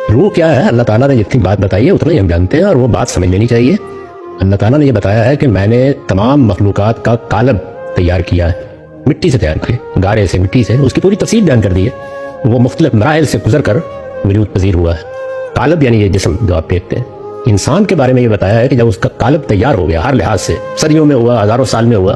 روح کیا ہے؟ اللہ تعالیٰ نے جتنی بات بتائی ہے اتنا ہی ہم جانتے ہیں، اور وہ بات سمجھ لینی چاہیے۔ اللہ تعالیٰ نے یہ بتایا ہے کہ میں نے تمام مخلوقات کا قالب تیار کیا ہے، مٹی سے تیار کیا، گارے سے، مٹی سے، اس کی پوری تفصیل بیان کر دی ہے۔ وہ مختلف مراحل سے گزر کر وجود پذیر ہوا ہے۔ قالب یعنی یہ جسم جو آپ دیکھتے ہیں۔ انسان کے بارے میں یہ بتایا ہے کہ جب اس کا قالب تیار ہو گیا، ہر لحاظ سے، صدیوں میں ہوا، ہزاروں سال میں ہوا،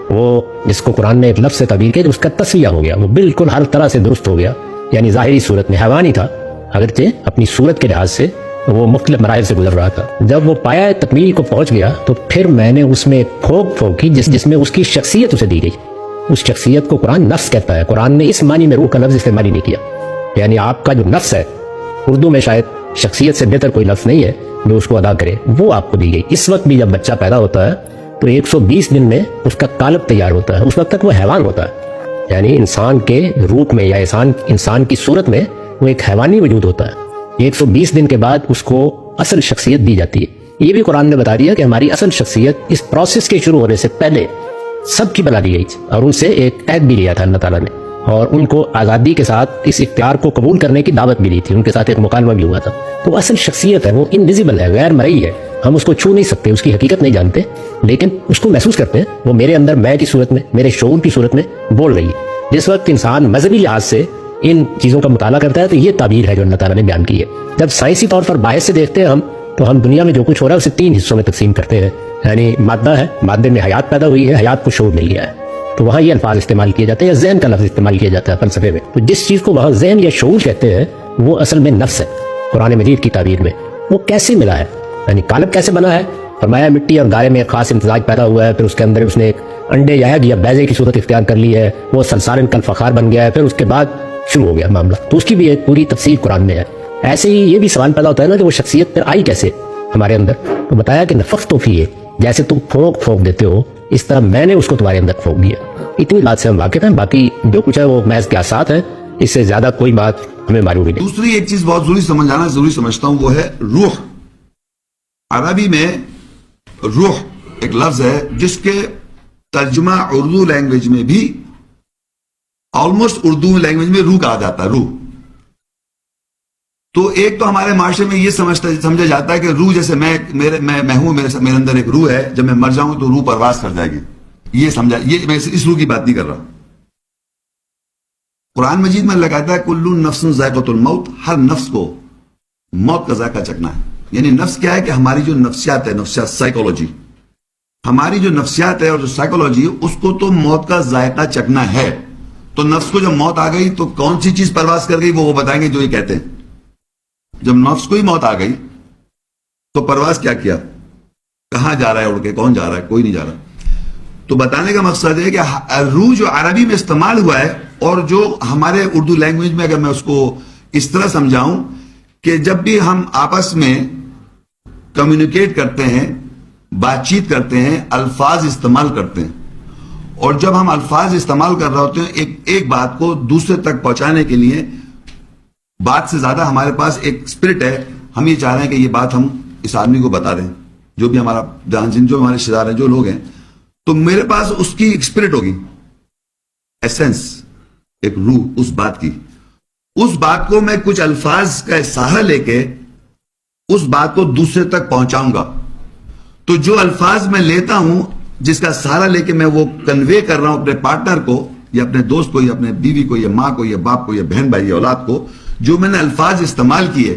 وہ جس کو قرآن نے ایک لفظ سے تعبیر کیا، اس کا تصفیہ ہو گیا، وہ بالکل ہر طرح سے درست ہو گیا، یعنی ظاہری صورت میں حیوانی تھا، اگرچہ اپنی صورت کے لحاظ سے وہ مختلف مراحل سے گزر رہا تھا۔ جب وہ پایا تکمیل کو پہنچ گیا تو پھر میں نے اس میں پھونک کی جس میں اس کی شخصیت اسے دی گئی۔ اس شخصیت کو قرآن نفس کہتا ہے۔ قرآن نے اس معنی میں روح کا لفظ استعمال ہی نہیں کیا، یعنی آپ کا جو نفس ہے، اردو میں شاید شخصیت سے بہتر کوئی لفظ نہیں ہے جو اس کو ادا کرے، وہ آپ کو دی گئی۔ اس وقت بھی جب بچہ پیدا ہوتا ہے تو 120 دن میں اس کا قالب تیار ہوتا ہے، اس وقت تک وہ حیوان ہوتا ہے، یعنی انسان کے روپ میں یا انسان کی صورت میں وہ ایک حیوانی وجود ہوتا ہے۔ 120 دن کے بعد اس کو اصل شخصیت دی جاتی ہے۔ یہ بھی قرآن نے بتا دیا کہ ہماری اصل شخصیت اس پروسیس کے شروع ہونے سے پہلے سب کی بنا دی گئی، اور ان سے ایک عہد بھی لیا تھا اللہ تعالیٰ نے، اور ان کو آزادی کے ساتھ اس اختیار کو قبول کرنے کی دعوت بھی دی تھی، ان کے ساتھ ایک مکالمہ بھی ہوا تھا۔ تو اصل شخصیت ہے، وہ انویزیبل ہے، غیر مرئی ہے، ہم اس کو چھو نہیں سکتے، اس کی حقیقت نہیں جانتے، لیکن اس کو محسوس کرتے ہیں۔ وہ میرے اندر میں کی صورت میں، میرے شعور کی صورت میں بول رہی ہے۔ جس وقت انسان مذہبی لحاظ سے ان چیزوں کا مطالعہ کرتا ہے تو یہ تعبیر ہے جو اللہ تعالیٰ نے بیان کی ہے۔ جب سائنسی طور پر باہر سے دیکھتے ہیں تو ہم دنیا میں جو کچھ ہو رہا ہے اسے 3 حصوں میں تقسیم کرتے ہیں، یعنی مادہ ہے، مادے میں حیات پیدا ہوئی ہے، حیات کو شعور مل گیا ہے، تو وہاں یہ الفاظ استعمال کیے جاتے ہیں، یا ذہن کا لفظ استعمال کیا جاتا ہے فلسفے میں۔ تو جس چیز کو وہاں ذہن یا شعور کہتے ہیں وہ اصل میں نفس ہے قرآن مجید کی تعبیر میں۔ وہ کیسے ملا ہے، یعنی قالب کیسے بنا ہے؟ فرمایا مٹی اور گارے میں ایک خاص امتزاج پیدا ہوا ہے، پھر اس کے اندر اس نے ایک انڈے یا بیضے کی صورت اختیار کر لی ہے، وہ سلسال کالفخار بن گیا ہے، پھر اس کے بعد شروع ہو گیا معاملہ۔ تو اس کی بھی ایک پوری تفصیل قرآن میں ہے۔ ایسے ہی یہ بھی سوال پیدا ہوتا ہے نا کہ وہ شخصیت پھر آئی کیسے ہمارے اندر؟ تو بتایا کہ نفخت فیہ، جیسے تم پھونک دیتے ہو اس طرح میں نے اس کو تمہارے اندر پھونک دیا۔ اتنی بات سے ہم واقف ہیں، باقی جو کچھ ہے وہ محض قیاسات ہے، اس سے زیادہ کوئی بات ہمیں معلوم نہیں۔ دوسری ایک چیز بہت ضروری سمجھتا ہوں، وہ ہے روح۔ عربی میں روح ایک لفظ ہے جس کے ترجمہ اردو لینگویج میں بھی آلموسٹ اردو لینگویج میں روح کہا جاتا ہے، روح۔ تو ایک تو ہمارے معاشرے میں یہ سمجھا جاتا ہے کہ روح جیسے میں ہوں، میرے اندر ایک روح ہے، جب میں مر جاؤں تو روح پرواز کر جائے گی، یہ سمجھا۔ یہ میں اس روح کی بات نہیں کر رہا۔ قرآن مجید میں اللہ کہتا ہے کل نفس ذائقۃ الموت، ہر نفس کو موت کا ذائقہ چکھنا ہے۔ یعنی نفس کیا ہے کہ ہماری جو نفسیات ہے، نفسیات سائیکولوجی، ہماری جو نفسیات ہے اور جو سائیکولوجی ہے اس کو تو موت کا ذائقہ چکھنا ہے۔ تو نفس کو جب موت آ گئی تو کون سی چیز پرواز کر گئی وہ بتائیں گے جو یہ کہتے ہیں۔ جب نفس کو ہی موت آ گئی تو پرواز کیا کیا؟ کہاں جا رہا ہے اڑ کے؟ کون جا رہا ہے؟ کوئی نہیں جا رہا۔ تو بتانے کا مقصد ہے کہ روح جو عربی میں استعمال ہوا ہے اور جو ہمارے اردو لینگویج میں، اگر میں اس کو اس طرح سمجھاؤں کہ جب بھی ہم آپس میں کمیونیکیٹ کرتے ہیں، بات چیت کرتے ہیں، الفاظ استعمال کرتے ہیں، اور جب ہم الفاظ استعمال کر رہے ہوتے ہیں ایک بات کو دوسرے تک پہنچانے کے لیے، بات سے زیادہ ہمارے پاس ایک اسپرٹ ہے، ہم یہ چاہ رہے ہیں کہ یہ بات ہم اس آدمی کو بتا دیں، جو بھی ہمارا جو ہمارے رشتے دار ہیں، جو لوگ ہیں، تو میرے پاس اس کی ایک اسپرٹ ہوگی، ایسنس، ایک روح اس بات کی۔ اس بات کو میں کچھ الفاظ کا سہارا لے کے اس بات کو دوسرے تک پہنچاؤں گا۔ تو جو الفاظ میں لیتا ہوں، جس کا سہارا لے کے میں وہ کنوے کر رہا ہوں اپنے پارٹنر کو، یا اپنے دوست کو، یا اپنے بیوی کو، یا ماں کو، یا باپ کو، یا بہن بھائی، یا اولاد کو، جو میں نے الفاظ استعمال کیے،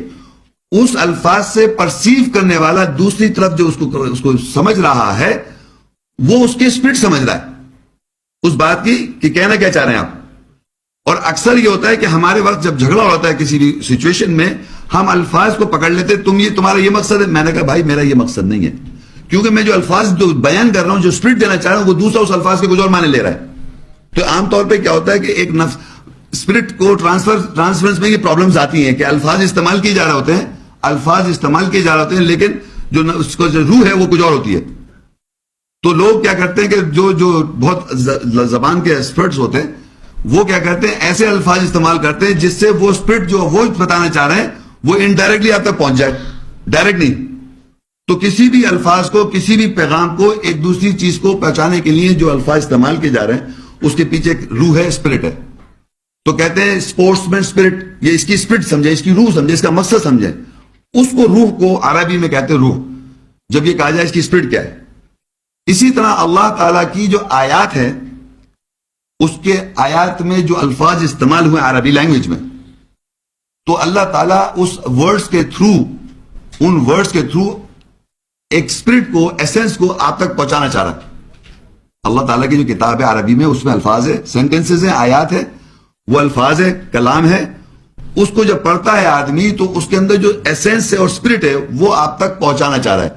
اس الفاظ سے پرسیو کرنے والا دوسری طرف جو اس کو سمجھ رہا ہے، وہ اس کی اسپرٹ سمجھ رہا ہے اس بات کی کہ کہنا کیا چاہ رہے ہیں آپ۔ اور اکثر یہ ہوتا ہے کہ ہمارے وقت جب جھگڑا ہوتا ہے کسی بھی سچویشن میں، ہم الفاظ کو پکڑ لیتے، تمہارا یہ مقصد ہے۔ میں نے کہا بھائی میرا یہ مقصد نہیں ہے، کیونکہ میں جو الفاظ جو بیان کر رہا ہوں، جو اسپرٹ دینا چاہ رہا ہوں، وہ دوسرا اس الفاظ کے کچھ اور معنی لے رہا ہے۔ تو عام طور پہ کیا ہوتا ہے کہ ایک نفس اسپرٹ کو ٹرانسفرنس میں یہ پرابلمز آتی ہیں کہ الفاظ استعمال کیے جا رہے ہوتے ہیں، لیکن جو اس کو جو روح ہے وہ کچھ اور ہوتی ہے۔ تو لوگ کیا کرتے ہیں کہ جو بہت زبان کے ایکسپرٹس ہوتے ہیں، وہ کیا کرتے ہیں، ایسے الفاظ استعمال کرتے ہیں جس سے وہ اسپرٹ جو وہ بتانا چاہ رہے ہیں وہ انڈائریکٹلی آپ تک پہنچ جائے، ڈائریکٹ نہیں۔ تو کسی بھی الفاظ کو، کسی بھی پیغام کو ایک دوسری چیز کو پہنچانے کے لیے جو الفاظ استعمال کیے جا رہے ہیں، اس کے پیچھے ایک روح ہے، اسپرٹ ہے۔ تو کہتے ہیں اسپورٹس مین اسپرٹ، یہ اس کی اسپرٹ سمجھے، اس کی روح سمجھے، اس کا مقصد سمجھے. اس کو روح کو عربی میں کہتے ہیں روح، جب یہ کہا جائے اس کی اسپرٹ کیا ہے. اسی طرح اللہ تعالیٰ کی جو آیات ہے، اس کے آیات میں جو الفاظ استعمال ہوئے عربی لینگویج میں، تو اللہ تعالیٰ اس ورڈز کے تھرو، ان ورڈز کے تھرو ایک اسپرٹ کو، ایسنس کو آپ تک پہنچانا چاہ رہا ہے. اللہ تعالیٰ کی جو کتاب ہے عربی میں، اس میں الفاظ ہے، سینٹنسز ہیں، آیات ہے، وہ الفاظ ہے، کلام ہے. اس کو جب پڑھتا ہے آدمی تو اس کے اندر جو ایسنس ہے اور اسپرٹ ہے وہ آپ تک پہنچانا چاہ رہا ہے.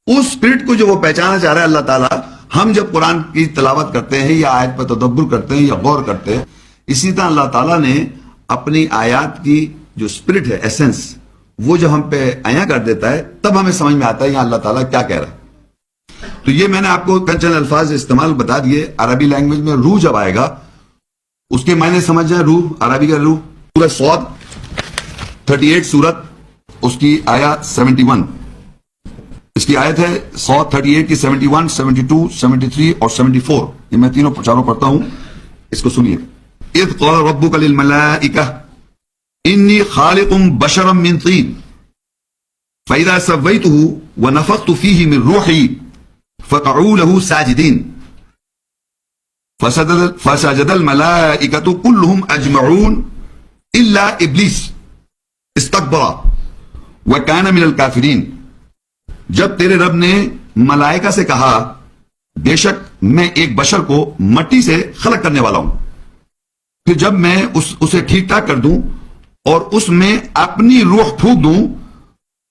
اس اسپرٹ کو جو وہ پہچانا چاہ رہا ہے اللہ تعالیٰ، ہم جب قرآن کی تلاوت کرتے ہیں یا آیت پر تدبر کرتے ہیں یا غور کرتے ہیں، اسی طرح اللہ تعالیٰ نے اپنی آیات کی جو اسپرٹ ہے، ایسنس، وہ جب ہم پہ عیاں کر دیتا ہے، تب ہمیں سمجھ میں آتا ہے یہاں اللہ تعالیٰ کیا کہہ رہا ہے. تو یہ میں نے آپ کو چند الفاظ استعمال بتا دیے. عربی لینگویج میں روح جب آئے گا، اس کے معنی سمجھ جائیں. روح، عربی کا روح. سورہ صاد 38 سورت، اس کی آیت 71، اس کی آیت ہے صاد 38 کی 71، 72، 73 اور 74. یہ میں تینوں چاروں پڑھتا ہوں، اس کو سنیے. اذ قال ربک للملائکہ انی خالق بشرا من طین فاذا سویتہ ونفخت فیہ من روحی فقعوا له ساجدین فسجد الملائکۃ کلهم اجمعون الا ابلیس استکبر وکان من الکافرین. جب تیرے رب نے ملائکہ سے کہا بے شک میں ایک بشر کو مٹی سے خلق کرنے والا ہوں، پھر جب میں اسے ٹھیک ٹھاک کر دوں اور اس میں اپنی روح پھونک دوں،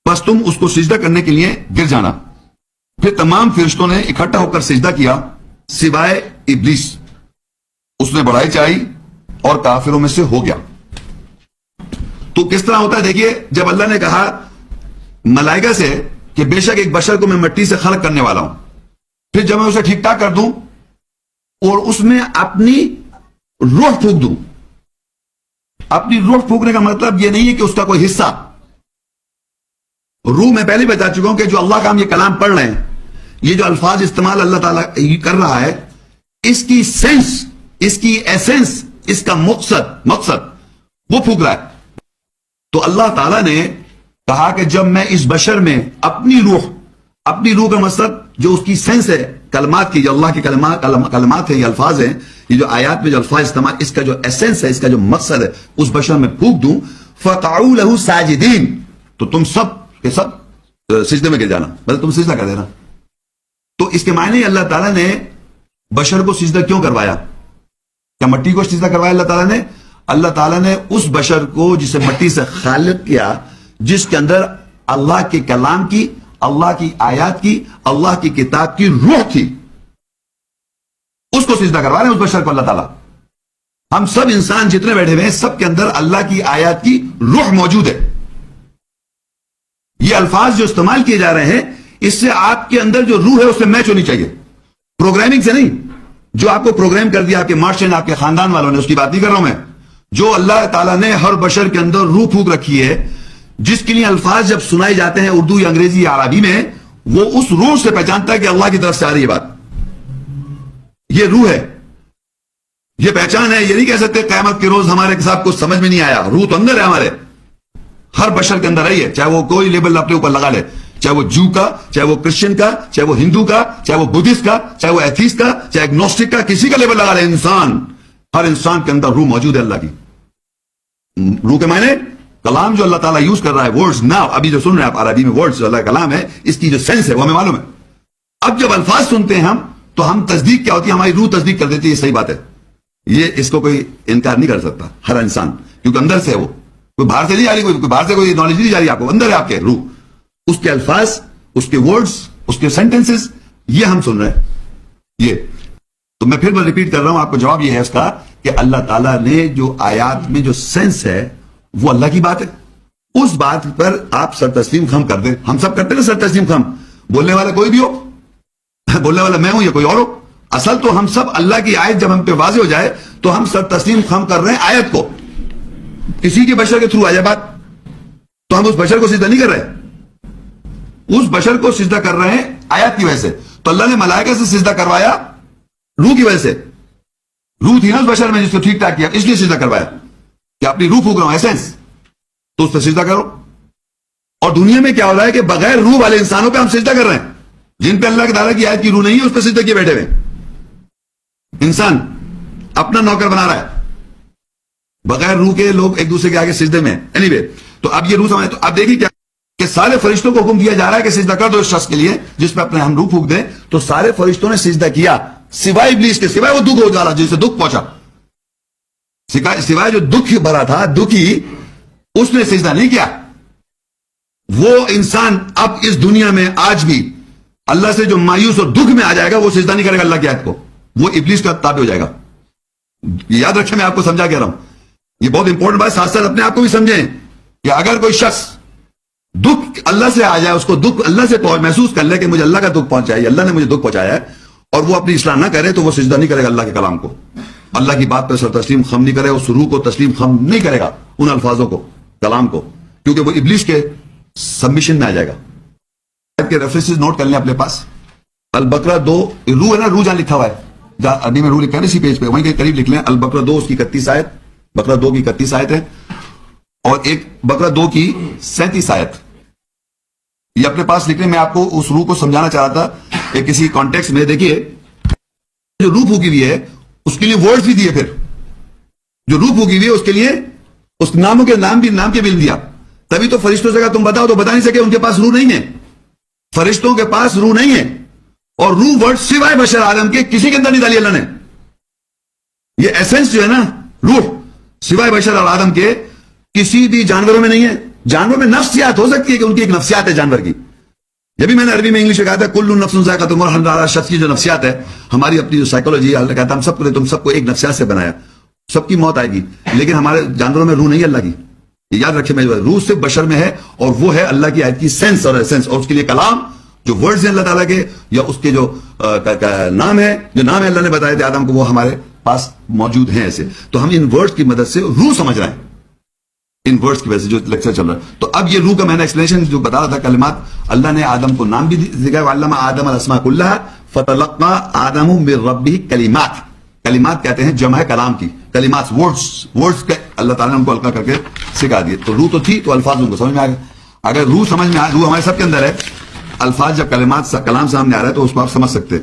بس تم اس کو سجدہ کرنے کے لیے گر جانا. پھر تمام فرشتوں نے اکٹھا ہو کر سجدہ کیا سوائے ابلیس. اس نے بڑائی چاہی اور کافروں میں سے ہو گیا. تو کس طرح ہوتا ہے دیکھیے، جب اللہ نے کہا ملائکہ سے کہ بے شک ایک بشر کو میں مٹی سے خلق کرنے والا ہوں، پھر جب میں اسے ٹھیک ٹھاک کر دوں اور اس میں اپنی روح پھونک دوں. اپنی روح پھونکنے کا مطلب یہ نہیں ہے کہ اس کا کوئی حصہ. روح میں پہلے بتا چکا ہوں کہ جو اللہ کا ہم یہ کلام پڑھ رہے ہیں، یہ جو الفاظ استعمال اللہ تعالیٰ کر رہا ہے، اس کی سینس، اس کی ایسنس، اس کا مقصد وہ پھونک رہا ہے. تو اللہ تعالیٰ نے کہا کہ جب میں اس بشر میں اپنی روح کا مقصد جو اس کی سینس ہے، کلمات کی، جو اللہ کی کلمات ہیں، یہ الفاظ ہیں، یہ جو آیات میں جو الفاظ استعمال، اس کا جو ایسنس ہے، اس کا جو مقصد ہے، اس بشر میں پھونک دوں. فقعوا له ساجدین، تو تم سب کے سب سجدے میں گر جانا، مطلب تم سجدہ کر دینا. تو اس کے معنی اللہ تعالیٰ نے بشر کو سجدہ کیوں کروایا؟ کیا مٹی کو سجدہ کروایا اللہ تعالیٰ نے؟ اللہ تعالیٰ نے اس بشر کو جسے مٹی سے خالق کیا، جس کے اندر اللہ کے کلام کی، اللہ کی آیات کی، اللہ کی کتاب کی روح تھی، اس کو سجدہ کروا رہے ہیں اس بشر کو اللہ تعالیٰ. ہم سب انسان جتنے بیٹھے ہوئے ہیں، سب کے اندر اللہ کی آیات کی روح موجود ہے. یہ الفاظ جو استعمال کیے جا رہے ہیں، اس سے آپ کے اندر جو روح ہے اس سے میچ ہونی چاہیے، پروگرامنگ سے نہیں. جو آپ کو پروگرام کر دیا آپ کے معاشرے نے، آپ کے خاندان والوں نے، اس کی بات نہیں کر رہا ہوں میں. جو اللہ تعالیٰ نے ہر بشر کے اندر روح پھونک رکھی ہے، جس کے لیے الفاظ جب سنائے جاتے ہیں اردو یا انگریزی یا عربی میں، وہ اس روح سے پہچانتا ہے کہ اللہ کی طرف سے آ رہی ہے بات. یہ روح ہے، یہ پہچان ہے. یہ نہیں کہہ سکتے قیامت کے روز ہمارے صاحب کو سمجھ میں نہیں آیا. روح تو اندر ہے ہمارے، ہر بشر کے اندر رہی ہے، چاہے وہ کوئی لیبل اپنے اوپر لگا لے، چاہے وہ جو کا، چاہے وہ کرسچن کا، چاہے وہ ہندو کا، چاہے وہ بدھسٹ کا، چاہے وہ ایتھیسٹ کا، چاہے اگنوسٹک کا، کسی کا لیبل لگا لے. انسان، ہر انسان کے اندر روح موجود ہے اللہ کی. روح کے معنی کلام جو اللہ تعالیٰ یوز کر رہا ہے، ورڈز ناؤ، ابھی جو سن رہے ہیں آپ عربی میں ورڈز جو اللہ کا کلام ہے، اس کی جو سینس ہے وہ ہمیں معلوم ہے. اب جب الفاظ سنتے ہیں ہم، تو ہم تصدیق کیا ہوتی ہے؟ ہماری روح تصدیق کر دیتی ہے یہ صحیح بات ہے. یہ اس کو کوئی انکار نہیں کر سکتا ہر انسان، کیونکہ اندر سے ہے وہ، کوئی باہر سے نہیں جا رہی، کوئی باہر سے کوئی نالج نہیں جا رہی آپ کو، اندر ہے آپ کے روح. اس کے الفاظ، اس کے ورڈز، اس کے سینٹنسز، یہ ہم سن رہے ہیں. یہ تو میں پھر ریپیٹ کر رہا ہوں، آپ کو جواب یہ ہے اس کا کہ اللہ تعالیٰ نے جو آیات میں جو سینس ہے وہ اللہ کی بات ہے. اس بات پر آپ سر تسلیم خم کر دیں. ہم سب کرتے ہیں سر تسلیم خم، بولنے والا کوئی بھی ہو، بولنے والا میں ہوں یا کوئی اور ہو. اصل تو ہم سب اللہ کی آیت جب ہم پہ واضح ہو جائے تو ہم سر تسلیم خم کر رہے ہیں آیت کو. کسی کے بشر کے تھرو آ جائے بات تو ہم اس بشر کو سجدہ نہیں کر رہے، اس بشر کو سجدہ کر رہے ہیں آیت کی وجہ سے. تو اللہ نے ملائکہ سے سجدہ کروایا روح کی وجہ سے. روح تھی نا اس بشر میں جس کو ٹھیک ٹھاک کیا، اس لیے سجدہ کروایا. کہ اپنی روح پھونک رہا ہوں ایسنس، تو اس پہ سجدہ کرو. اور دنیا میں کیا ہو رہا ہے کہ بغیر روح والے انسانوں پہ ہم سجدہ کر رہے ہیں، جن پہ اللہ تعالیٰ کی آیت کی روح نہیں ہے اس پہ سجدہ کیے بیٹھے ہوئے. انسان اپنا نوکر بنا رہا ہے، بغیر روح کے لوگ ایک دوسرے کے آگے سجدے میں. اینی وے، تو اب یہ روح سمجھے. تو اب دیکھیے کیا کہ سارے فرشتوں کو حکم دیا جا رہا ہے کہ سجدہ کر دو اس شخص کے لیے جس پہ اپنے ہم روح پھونک دیں. تو سارے فرشتوں نے سجدہ کیا سوائے ابلیس کے، سوائے وہ دکھ ہو جا رہا جس سے دکھ پہنچا، سوائے جو دکھ بھرا تھا دکھی، اس نے سجدہ نہیں کیا. وہ انسان اب اس دنیا میں آج بھی اللہ سے جو مایوس اور دکھ میں آ جائے گا وہ سجدہ نہیں کرے گا اللہ کی آیت کو، وہ ابلیس کا تابع ہو جائے گا. یاد رکھیں، میں آپ کو سمجھا کہہ رہا ہوں، یہ بہت امپورٹنٹ بات. ساتھ ساتھ اپنے آپ کو بھی سمجھیں کہ اگر کوئی شخص دکھ اللہ سے آ جائے، اس کو دکھ اللہ سے محسوس کر لے کہ مجھے اللہ کا دکھ پہنچا ہے، اللہ نے مجھے دکھ پہنچایا ہے، اور وہ اپنی اصلاح نہ کرے تو وہ سجدہ نہیں کرے گا اللہ کے کلام کو، اللہ کی بات پہ سر تسلیم خم نہیں کرے، اس روح کو تسلیم خم نہیں کرے گا، ان الفاظوں کو، کلام کو، کیونکہ وہ ابلیس کے سبمیشن میں آ جائے گا. کے ریفرنسز نوٹ کر لیں اپنے پاس. البقرہ 2 روح ہے نا، روح جہاں لکھا ہوا ہے، عربی میں روح لکھا ہے اسی پیج پہ، وہیں کے قریب لکھ لیں. البقرہ 2 اس کی 31 آیت، بقرہ 2 کی 31 آیت ہے، اور ایک بقرہ 2 کی 37 آیت. یہ اپنے پاس لکھ لیں. میں آپ کو اس روح کو سمجھانا چاہ رہا تھا کہ کسی کانٹیکس میں. دیکھیے جو روح پھونکی ہوئی ہے اس کے لیے ورڈز بھی دیے، پھر جو روح پھونکی ہوئی ہے اس کے لیے اس ناموں کے نام کے بھی دیا. تبھی تو فرشتوں سے کہا تم بتاؤ، تو بتا نہیں سکے، ان کے پاس روح نہیں ہے، فرشتوں کے پاس روح نہیں ہے. اور روح ورڈ سوائے بشر آدم کے کسی کے اندر نہیں ڈالی اللہ نے. یہ ایسنس جو ہے نا روح، سوائے بشر اور آدم کے کسی بھی جانوروں میں نہیں ہے. جانوروں میں نفسیات ہو سکتی ہے کہ ان کی ایک نفسیات ہے جانور کی. جب بھی میں نے عربی میں انگلش میں کہا تھا کل نفس ذائقۃ الموت، ہر شخص کی جو نفسیات ہے، ہماری اپنی جو سائیکولوجی، اللہ کہتا ہے ہم سب کو تم سب کو ایک نفسیات سے بنایا، سب کی موت آئے گی. لیکن ہمارے جانوروں میں روح نہیں ہے اللہ کی. یہ یاد رکھے، میں روح صرف بشر میں ہے، اور وہ ہے اللہ کی آیت کی سینس اور ایسنس. اور اس کے لیے کلام جو ورڈز ہیں اللہ تعالیٰ کے، یا اس کے جو نام ہے اللہ نے بتایا تھے آدم کو، وہ ہمارے پاس موجود ہیں ایسے. تو ہم ان ورڈز کی مدد سے روح سمجھ رہے ہیں، ان ورڈز کی وجہ سے جو لیکچر چل رہا ہے. تو اب یہ روح کا میں نے ایکسپلینیشن جو بتا رہا تھا، کلمات، اللہ نے آدم کو نام بھی دیا، وعلم آدم الاسماء کلھا فتلقى آدم من ربہ کلمات. کلمات کہتے ہیں جمع ہے کلام کی، کلمات ورڈز کے اللہ تعالیٰ نے ان کو ہلکا کر کے سکھا دیے. تو روح تو تھی، تو الفاظ ان کو سمجھ میں آ گئے. اگر روح سمجھ میں روح ہمارے سب کے اندر ہے، الفاظ جب کلام سامنے آ رہا ہے تو اس کو آپ سمجھ سکتے ہیں.